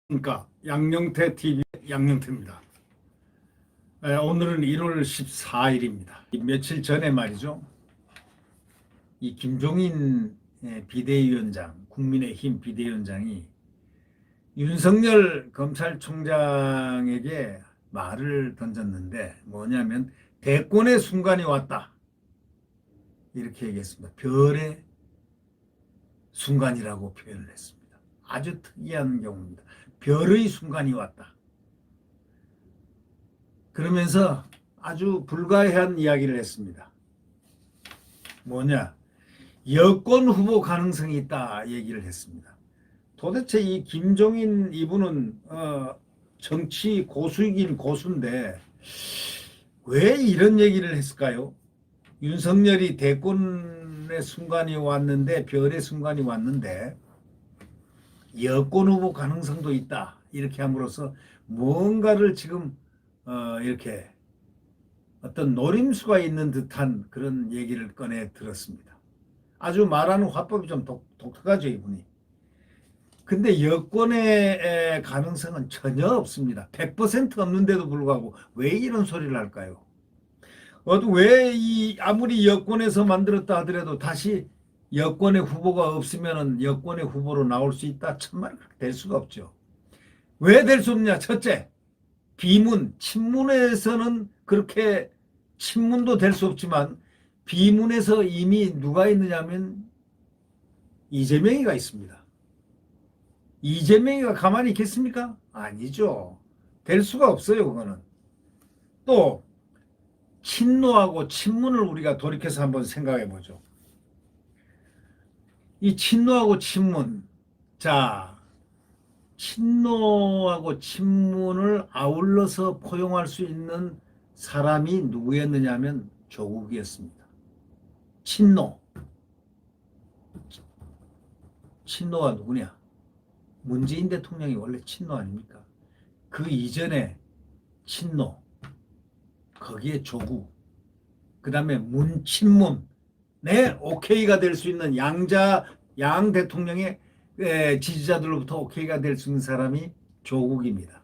그러니까 양영태 TV 양영태입니다. 오늘은 1월 14일입니다. 며칠 전에 말이죠. 이 김종인 비대위원장, 국민의힘 비대위원장이 윤석열 검찰총장에게 말을 던졌는데 뭐냐면 대권의 순간이 왔다. 이렇게 얘기했습니다. 별의 순간이라고 표현을 했습니다. 아주 특이한 경우입니다. 별의 순간이 왔다. 그러면서 아주 불가해한 이야기를 했습니다. 뭐냐? 여권 후보 가능성이 있다 얘기를 했습니다. 도대체 이 김종인 이분은 정치 고수이긴 고수인데 왜 이런 얘기를 했을까요? 윤석열이 대권의 순간이 왔는데 별의 순간이 왔는데 여권 후보 가능성도 있다 이렇게 함으로써 뭔가를 지금 이렇게 어떤 노림수가 있는 듯한 그런 얘기를 꺼내 들었습니다. 아주 말하는 화법이 좀 독특하죠, 이분이. 근데 여권의 가능성은 전혀 없습니다. 100% 없는데도 불구하고 왜 이런 소리를 할까요? 왜 아무리 여권에서 만들었다 하더라도 다시 여권의 후보가 없으면 여권의 후보로 나올 수 있다? 참말 그렇게 될 수가 없죠. 왜 될 수 없냐? 첫째, 비문, 친문에서는 그렇게 친문도 될 수 없지만 비문에서 이미 누가 있느냐면 이재명이가 있습니다. 이재명이가 가만히 있겠습니까? 아니죠. 될 수가 없어요, 그거는. 또 친노하고 친문을 우리가 돌이켜서 한번 생각해 보죠. 이 친노하고 친문. 자, 친노하고 친문을 아울러서 포용할 수 있는 사람이 누구였느냐면 조국이었습니다. 친노. 친노가 누구냐? 문재인 대통령이 원래 친노 아닙니까? 그 이전에 친노, 거기에 조국, 그 다음에 문친문, 네, 오케이가 될 수 있는 양 대통령의 지지자들로부터 오케이가 될 수 있는 사람이 조국입니다.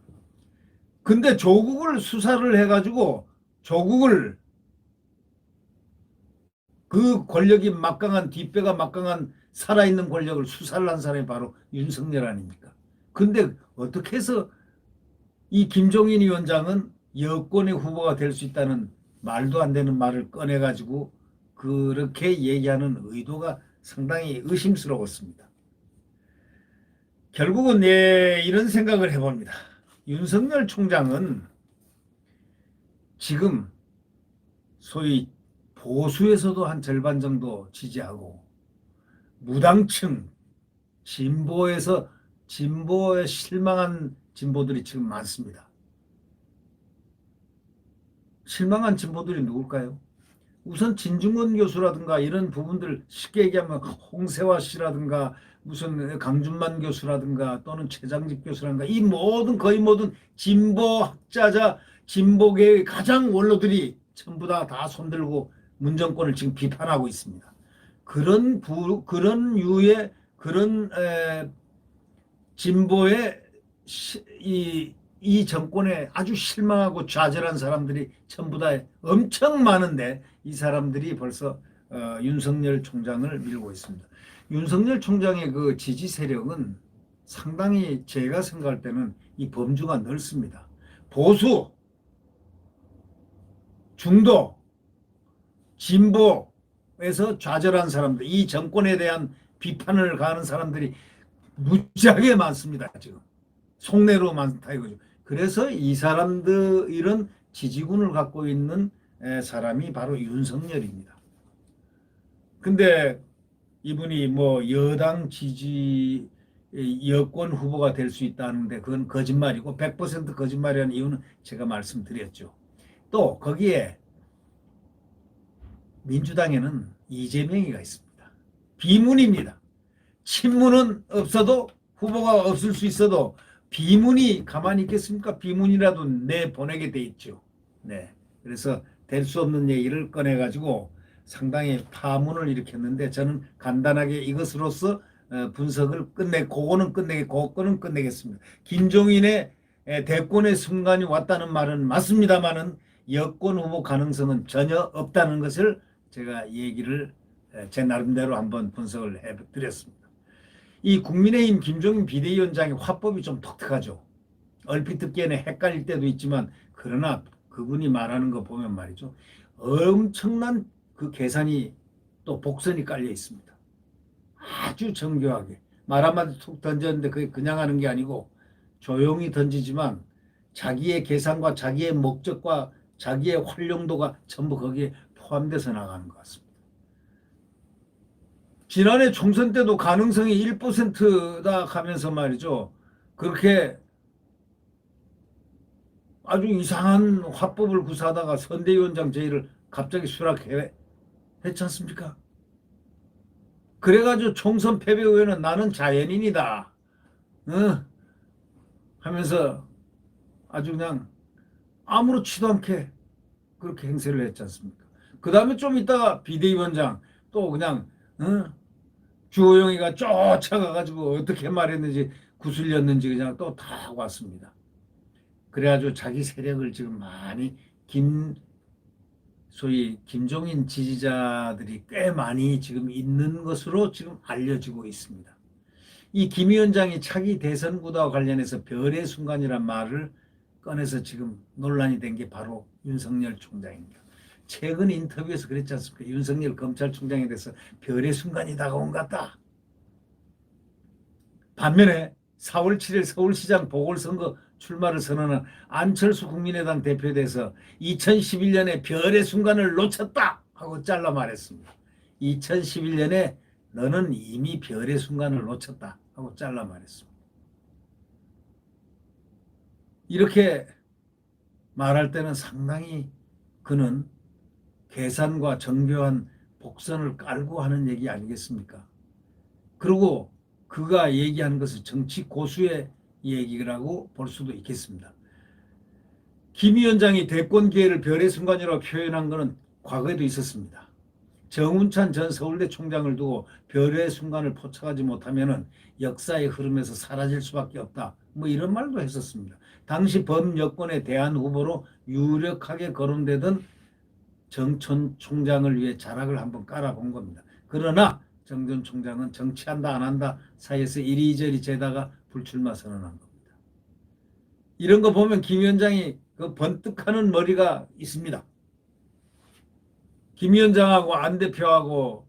근데 조국을 수사를 해가지고 조국을 그 권력이 막강한 뒷배가 막강한 살아있는 권력을 수사를 한 사람이 바로 윤석열 아닙니까? 근데 어떻게 해서 이 김종인 위원장은 여권의 후보가 될 수 있다는 말도 안 되는 말을 꺼내가지고 그렇게 얘기하는 의도가 상당히 의심스러웠습니다. 결국은 이런 생각을 해봅니다. 윤석열 총장은 지금 소위 보수에서도 한 절반 정도 지지하고 무당층 진보에 실망한 진보들이 지금 많습니다. 실망한 진보들이 누굴까요? 우선 진중권 교수라든가 이런 부분들 쉽게 얘기하면 홍세화 씨라든가 무슨 강준만 교수라든가 또는 최장집 교수라든가 이 거의 모든 진보 학자자 진보계의 가장 원로들이 전부 다 손들고 문정권을 지금 비판하고 있습니다. 그런 유의 그런 진보의 이 정권에 아주 실망하고 좌절한 사람들이 전부 다 엄청 많은데 이 사람들이 벌써 윤석열 총장을 밀고 있습니다. 윤석열 총장의 그 지지 세력은 상당히 제가 생각할 때는 이 범주가 넓습니다. 보수, 중도, 진보에서 좌절한 사람들, 이 정권에 대한 비판을 가하는 사람들이 무지하게 많습니다. 지금 속내로 많다 이거죠. 그래서 이 사람들 이런 지지군을 갖고 있는 사람이 바로 윤석열입니다. 근데 이분이 뭐 여당 지지 여권 후보가 될 수 있다는데 그건 거짓말이고 100% 거짓말이라는 이유는 제가 말씀드렸죠. 또 거기에 민주당에는 이재명이가 있습니다. 비문입니다. 친문은 없어도 후보가 없을 수 있어도 비문이 가만히 있겠습니까? 비문이라도 내보내게 돼 있죠. 네. 그래서 될 수 없는 얘기를 꺼내가지고 상당히 파문을 일으켰는데 저는 간단하게 이것으로서 분석을 그거는 끝내겠고, 그거는 끝내겠습니다. 김종인의 대권의 순간이 왔다는 말은 맞습니다만은 여권 후보 가능성은 전혀 없다는 것을 제가 얘기를 제 나름대로 한번 분석을 해드렸습니다. 이 국민의힘 김종인 비대위원장의 화법이 좀 독특하죠. 얼핏 듣기에는 헷갈릴 때도 있지만 그러나 그분이 말하는 거 보면 말이죠. 엄청난 그 계산이 또 복선이 깔려 있습니다. 아주 정교하게 말 한마디 툭 던졌는데 그게 그냥 하는 게 아니고 조용히 던지지만 자기의 계산과 자기의 목적과 자기의 활용도가 전부 거기에 포함돼서 나가는 것 같습니다. 지난해 총선 때도 가능성이 1%다 하면서 말이죠. 그렇게 아주 이상한 화법을 구사하다가 선대위원장 제의를 갑자기 수락했지 않습니까? 그래가지고 총선 패배 후에는 나는 자연인이다. 하면서 아주 그냥 아무렇지도 않게 그렇게 행세를 했지 않습니까? 그 다음에 좀 있다가 비대위원장 또 그냥 주호영이가 쫓아가가지고 어떻게 말했는지 구슬렸는지 그냥 또 다 왔습니다. 그래가지고 자기 세력을 지금 많이 소위 김종인 지지자들이 꽤 많이 지금 있는 것으로 지금 알려지고 있습니다. 이 김 위원장이 차기 대선구도와 관련해서 별의 순간이란 말을 꺼내서 지금 논란이 된 게 바로 윤석열 총장입니다. 최근 인터뷰에서 그랬지 않습니까? 윤석열 검찰총장에 대해서 별의 순간이 다가온 것 같다. 반면에 4월 7일 서울시장 보궐선거 출마를 선언한 안철수 국민의당 대표에 대해서 2011년에 별의 순간을 놓쳤다 하고 잘라 말했습니다. 2011년에 너는 이미 별의 순간을 놓쳤다 하고 잘라 말했습니다. 이렇게 말할 때는 상당히 그는 계산과 정교한 복선을 깔고 하는 얘기 아니겠습니까? 그리고 그가 얘기하는 것은 정치 고수의 얘기라고 볼 수도 있겠습니다. 김 위원장이 대권 기회를 별의 순간이라고 표현한 것은 과거에도 있었습니다. 정운찬 전 서울대 총장을 두고 별의 순간을 포착하지 못하면 역사의 흐름에서 사라질 수밖에 없다. 뭐 이런 말도 했었습니다. 당시 범여권의 대안 후보로 유력하게 거론되던 정 전 총장을 위해 자락을 한번 깔아본 겁니다. 그러나 정 전 총장은 정치한다 안 한다 사이에서 이리저리 재다가 불출마 선언한 겁니다. 이런 거 보면 김 위원장이 그 번뜩하는 머리가 있습니다. 김 위원장하고 안 대표하고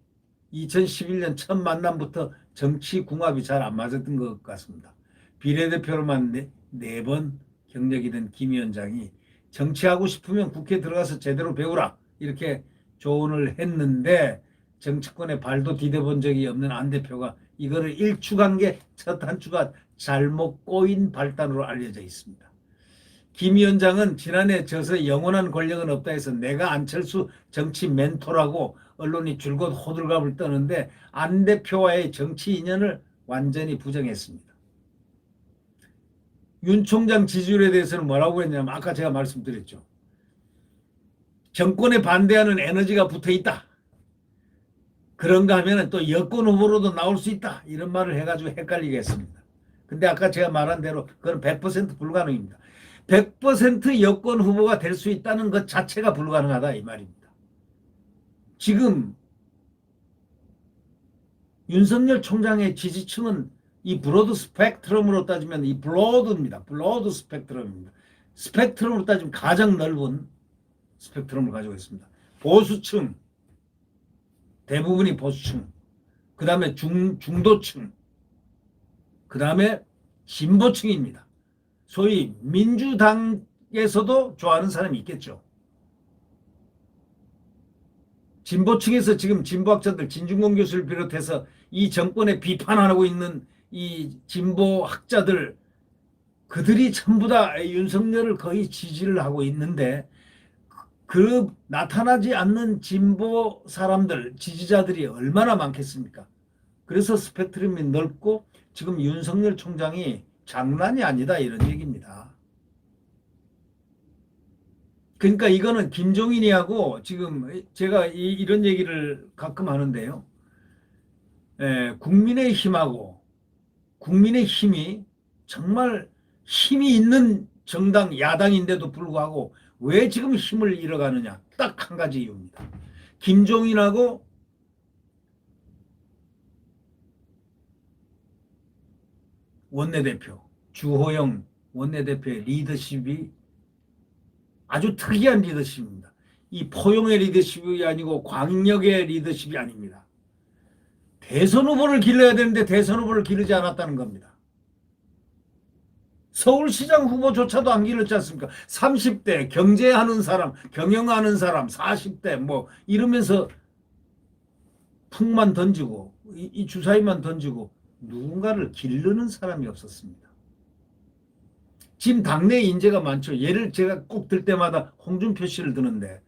2011년 첫 만남부터 정치 궁합이 잘 안 맞았던 것 같습니다. 비례대표로만 네 번 경력이 된 김 위원장이 정치하고 싶으면 국회 들어가서 제대로 배우라 이렇게 조언을 했는데 정치권에 발도 디뎌본 적이 없는 안 대표가 이거를 일축한 게 첫 한 주가 잘못 꼬인 발단으로 알려져 있습니다. 김 위원장은 지난해 져서 영원한 권력은 없다 해서 내가 안철수 정치 멘토라고 언론이 줄곧 호들갑을 떠는데 안 대표와의 정치 인연을 완전히 부정했습니다. 윤 총장 지지율에 대해서는 뭐라고 했냐면 아까 제가 말씀드렸죠. 정권에 반대하는 에너지가 붙어있다. 그런가 하면 또 여권 후보로도 나올 수 있다. 이런 말을 해가지고 헷갈리게 했습니다. 근데 아까 제가 말한 대로 그건 100% 불가능입니다. 100% 여권 후보가 될 수 있다는 것 자체가 불가능하다 이 말입니다. 지금 윤석열 총장의 지지층은 이 브로드 스펙트럼으로 따지면 이 블로드입니다. 블로드 스펙트럼입니다. 스펙트럼으로 따지면 가장 넓은 스펙트럼을 가지고 있습니다. 보수층, 대부분이 보수층, 그 다음에 중도층, 그 다음에 진보층입니다. 소위 민주당에서도 좋아하는 사람이 있겠죠. 진보층에서 지금 진보학자들 진중권 교수를 비롯해서 이 정권에 비판하고 있는 이 진보학자들 그들이 전부 다 윤석열을 거의 지지를 하고 있는데 그 나타나지 않는 진보 사람들 지지자들이 얼마나 많겠습니까? 그래서 스펙트럼이 넓고 지금 윤석열 총장이 장난이 아니다 이런 얘기입니다. 그러니까 이거는 김종인이하고 지금 제가 이런 얘기를 가끔 하는데요. 국민의힘하고 국민의힘이 정말 힘이 있는 정당 야당인데도 불구하고 왜 지금 힘을 잃어가느냐? 딱 한 가지 이유입니다. 김종인하고 원내대표 주호영 원내대표의 리더십이 아주 특이한 리더십입니다. 이 포용의 리더십이 아니고 광역의 리더십이 아닙니다. 대선 후보를 길러야 되는데 대선 후보를 기르지 않았다는 겁니다. 서울시장 후보조차도 안 길렀지 않습니까? 30대 경제하는 사람, 경영하는 사람, 40대 뭐 이러면서 풍만 던지고 이 주사위만 던지고 누군가를 기르는 사람이 없었습니다. 지금 당내 인재가 많죠. 예를 제가 꼭 들 때마다 홍준표 씨를 드는데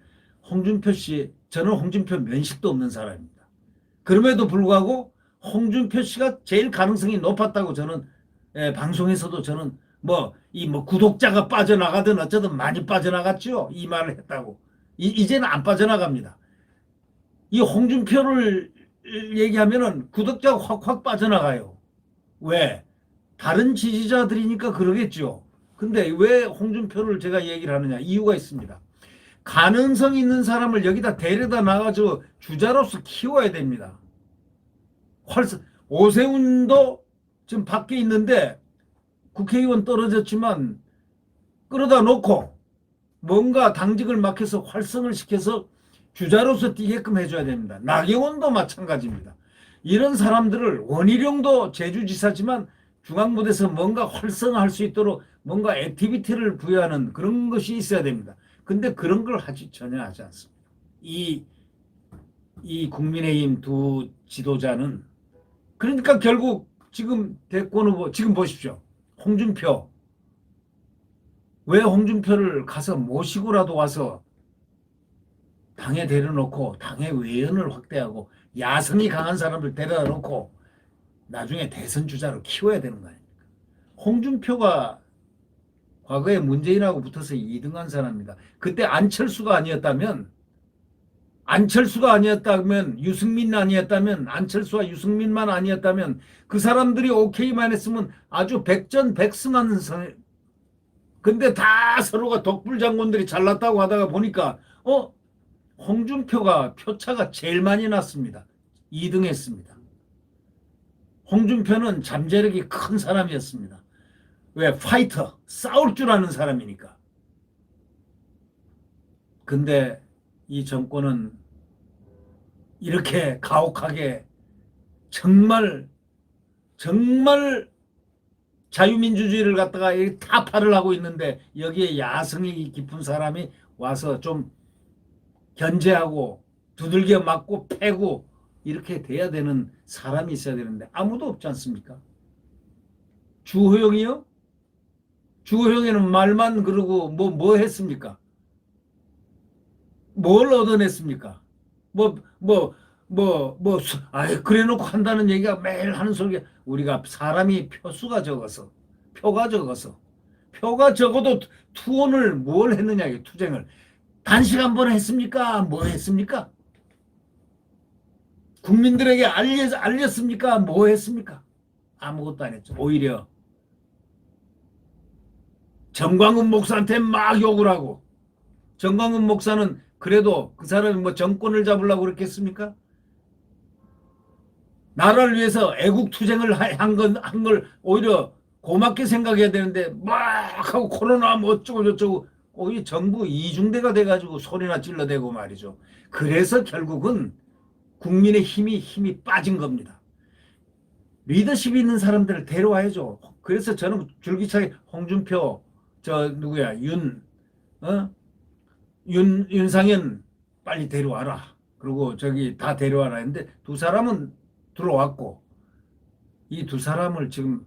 홍준표 씨, 저는 홍준표 면식도 없는 사람입니다. 그럼에도 불구하고 홍준표 씨가 제일 가능성이 높았다고 저는 방송에서도 저는 뭐 구독자가 빠져나가든 어쩌든 많이 빠져나갔죠. 이 말을 했다고. 이제는 안 빠져나갑니다. 이 홍준표를 얘기하면은 구독자가 확확 빠져나가요. 왜? 다른 지지자들이니까 그러겠죠. 근데 왜 홍준표를 제가 얘기를 하느냐? 이유가 있습니다. 가능성 있는 사람을 여기다 데려다 놔가지고 주자로서 키워야 됩니다. 오세훈도 지금 밖에 있는데 국회의원 떨어졌지만 끌어다 놓고 뭔가 당직을 맡겨서 활성을 시켜서 주자로서 뛰게끔 해줘야 됩니다. 나경원도 마찬가지입니다. 이런 사람들을 원희룡도 제주지사지만 중앙부대에서 뭔가 활성화할 수 있도록 뭔가 액티비티를 부여하는 그런 것이 있어야 됩니다. 근데 그런 걸 전혀 하지 않습니다. 이 국민의힘 두 지도자는 그러니까 결국 지금 대권 후보 지금 보십시오. 홍준표 왜 홍준표를 가서 모시고라도 와서 당에 데려놓고 당의 외연을 확대하고 야성이 강한 사람을 데려다 놓고 나중에 대선 주자로 키워야 되는 거 아닙니까? 홍준표가 과거에 문재인하고 붙어서 2등한 사람입니다. 그때 안철수가 아니었다면 유승민 아니었다면 안철수와 유승민만 아니었다면 그 사람들이 오케이만 했으면 아주 백전백승하는 근데 다 서로가 독불 장군들이 잘났다고 하다가 보니까 홍준표가 표차가 제일 많이 났습니다. 2등 했습니다. 홍준표는 잠재력이 큰 사람이었습니다. 왜? 파이터, 싸울 줄 아는 사람이니까. 근데 이 정권은 이렇게 가혹하게 정말 자유민주주의를 갖다가 타파를 하고 있는데 여기에 야성이 깊은 사람이 와서 좀 견제하고 두들겨 맞고 패고 이렇게 돼야 되는 사람이 있어야 되는데 아무도 없지 않습니까? 주호영이요? 주호영이는 말만 그러고 뭐 했습니까? 뭘 얻어냈습니까? 그래 놓고 한다는 얘기가 매일 하는 소리가 우리가 사람이 표가 적어도 투혼을 뭘 했느냐, 투쟁을. 단식 한 번 했습니까? 뭐 했습니까? 국민들에게 알렸습니까? 뭐 했습니까? 아무것도 안 했죠. 오히려 정광훈 목사한테 막 욕을 하고 정광훈 목사는 그래도 그 사람이 뭐 정권을 잡으려고 그랬겠습니까? 나라를 위해서 애국투쟁을 한 걸 오히려 고맙게 생각해야 되는데 막 하고 코로나 뭐 어쩌고 저쩌고 오히려 정부 이중대가 돼가지고 소리나 찔러대고 말이죠. 그래서 결국은 국민의 힘이 빠진 겁니다. 리더십이 있는 사람들을 데려와야죠. 그래서 저는 줄기차게 홍준표 윤상현 빨리 데려와라. 그리고 저기 다 데려와라 했는데 두 사람은 들어왔고 이 두 사람을 지금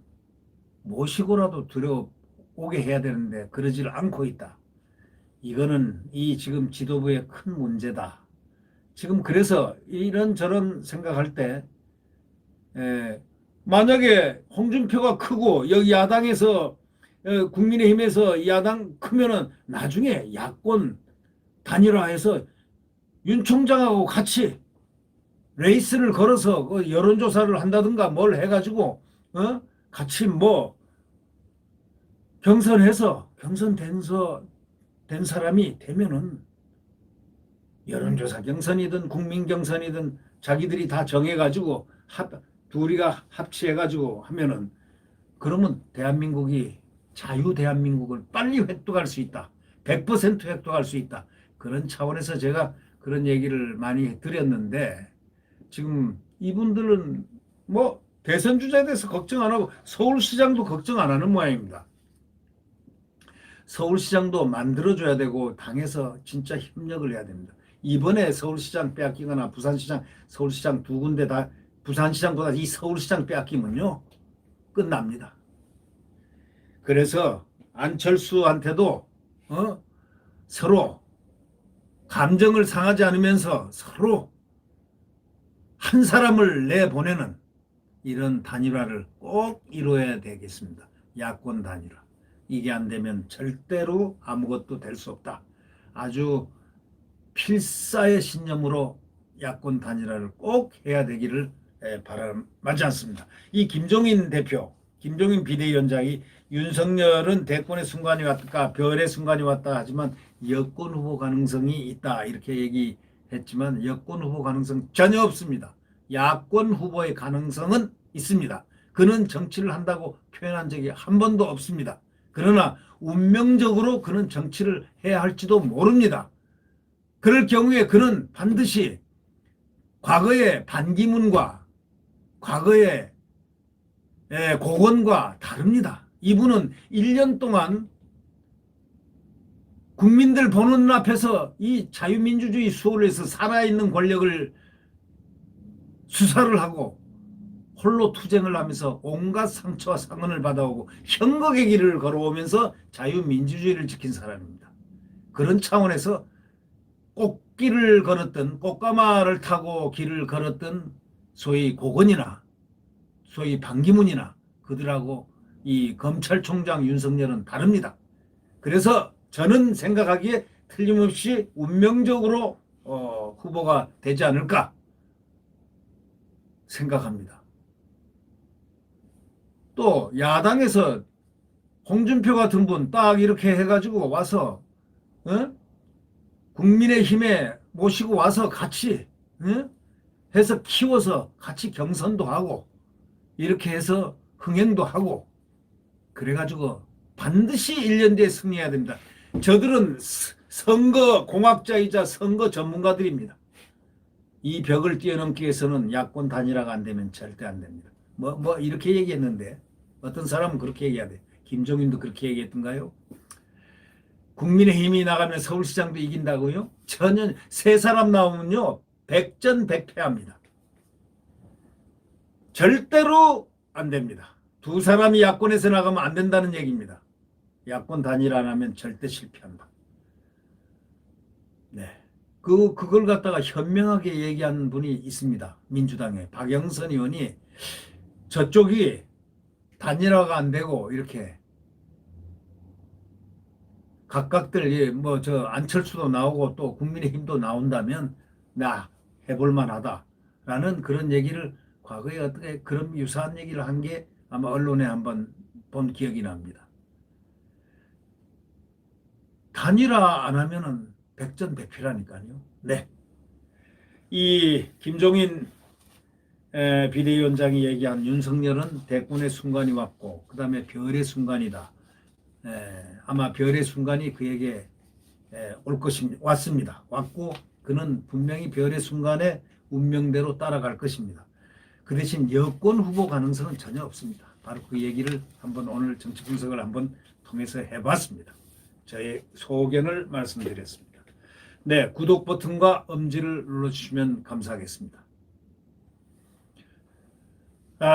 모시고라도 들어오게 해야 되는데 그러질 않고 있다. 이거는 이 지금 지도부의 큰 문제다. 지금 그래서 이런저런 생각할 때 만약에 홍준표가 크고 여기 야당에서 국민의힘에서 야당 크면은 나중에 야권 단일화해서 윤 총장하고 같이 레이스를 걸어서 그 여론조사를 한다든가 뭘 해가지고 같이 뭐 된 사람이 되면은 여론조사 경선이든 국민 경선이든 자기들이 다 정해가지고 둘이가 합치해가지고 하면은 그러면 대한민국이 자유 대한민국을 빨리 획득할 수 있다. 100% 획득할 수 있다. 그런 차원에서 제가 그런 얘기를 많이 드렸는데 지금 이분들은 뭐 대선 주자에 대해서 걱정 안 하고 서울시장도 걱정 안 하는 모양입니다. 서울시장도 만들어줘야 되고 당에서 진짜 협력을 해야 됩니다. 이번에 서울시장 빼앗기거나 부산시장, 서울시장 두 군데 다 부산시장보다 이 서울시장 빼앗기면요 끝납니다. 그래서 안철수한테도 서로 감정을 상하지 않으면서 서로 한 사람을 내보내는 이런 단일화를 꼭 이루어야 되겠습니다. 야권 단일화. 이게 안 되면 절대로 아무것도 될 수 없다. 아주 필사의 신념으로 야권 단일화를 꼭 해야 되기를 바라지 않습니다. 이 김종인 대표, 김종인 비대위원장이 윤석열은 대권의 순간이 왔다, 별의 순간이 왔다 하지만 여권 후보 가능성이 있다 이렇게 얘기했지만 여권 후보 가능성 전혀 없습니다. 야권 후보의 가능성은 있습니다. 그는 정치를 한다고 표현한 적이 한 번도 없습니다. 그러나 운명적으로 그는 정치를 해야 할지도 모릅니다. 그럴 경우에 그는 반드시 과거의 반기문과 과거의 고건과 다릅니다. 이분은 1년 동안 국민들 보는 눈앞에서 이 자유민주주의 수호에서 살아있는 권력을 수사를 하고 홀로 투쟁을 하면서 온갖 상처와 상흔을 받아오고 형극의 길을 걸어오면서 자유민주주의를 지킨 사람입니다. 그런 차원에서 꽃길을 걸었던 꽃가마를 타고 길을 걸었던 소위 고건이나 소위 반기문이나 그들하고 이 검찰총장 윤석열은 다릅니다. 그래서 저는 생각하기에 틀림없이 운명적으로 후보가 되지 않을까 생각합니다. 또 야당에서 홍준표 같은 분 딱 이렇게 해가지고 와서 국민의힘에 모시고 와서 같이 해서 키워서 같이 경선도 하고 이렇게 해서 흥행도 하고 그래가지고 반드시 1년 뒤에 승리해야 됩니다. 저들은 선거 공학자이자 선거 전문가들입니다. 이 벽을 뛰어넘기 위해서는 야권 단일화가 안 되면 절대 안 됩니다. 뭐 이렇게 얘기했는데 어떤 사람은 그렇게 얘기하대. 김종인도 그렇게 얘기했던가요? 국민의힘이 나가면 서울시장도 이긴다고요? 전혀 세 사람 나오면요 백전백패합니다. 절대로 안 됩니다. 두 사람이 야권에서 나가면 안 된다는 얘기입니다. 야권 단일화 안 하면 절대 실패한다. 네. 그걸 갖다가 현명하게 얘기한 분이 있습니다. 민주당의 박영선 의원이 저쪽이 단일화가 안 되고 이렇게 각각들 뭐 저 안철수도 나오고 또 국민의힘도 나온다면 나 해볼 만하다라는 그런 얘기를 과거에 어떻게 그런 유사한 얘기를 한 게 아마 언론에 한번 본 기억이 납니다. 단일화 안 하면은 백전백패라니까요. 네. 이 김종인 비대위원장이 얘기한 윤석열은 대권의 순간이 왔고 그 다음에 별의 순간이다. 아마 별의 순간이 그에게 올 것입니다. 왔습니다. 왔고 그는 분명히 별의 순간에 운명대로 따라갈 것입니다. 그 대신 여권 후보 가능성은 전혀 없습니다. 바로 그 얘기를 한번 오늘 정치 분석을 한번 통해서 해봤습니다. 저의 소견을 말씀드렸습니다. 네, 구독 버튼과 엄지를 눌러주시면 감사하겠습니다.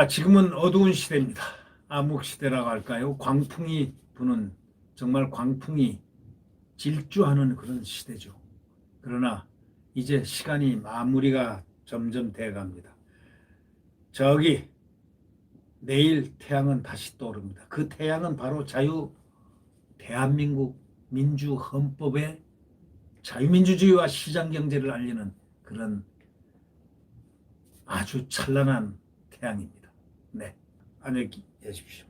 지금은 어두운 시대입니다. 암흑 시대라고 할까요? 광풍이 부는 정말 광풍이 질주하는 그런 시대죠. 그러나 이제 시간이 마무리가 점점 돼갑니다. 저기 내일 태양은 다시 떠오릅니다. 그 태양은 바로 대한민국 민주헌법의 자유민주주의와 시장경제를 알리는 그런 아주 찬란한 태양입니다. 네, 안녕히 계십시오.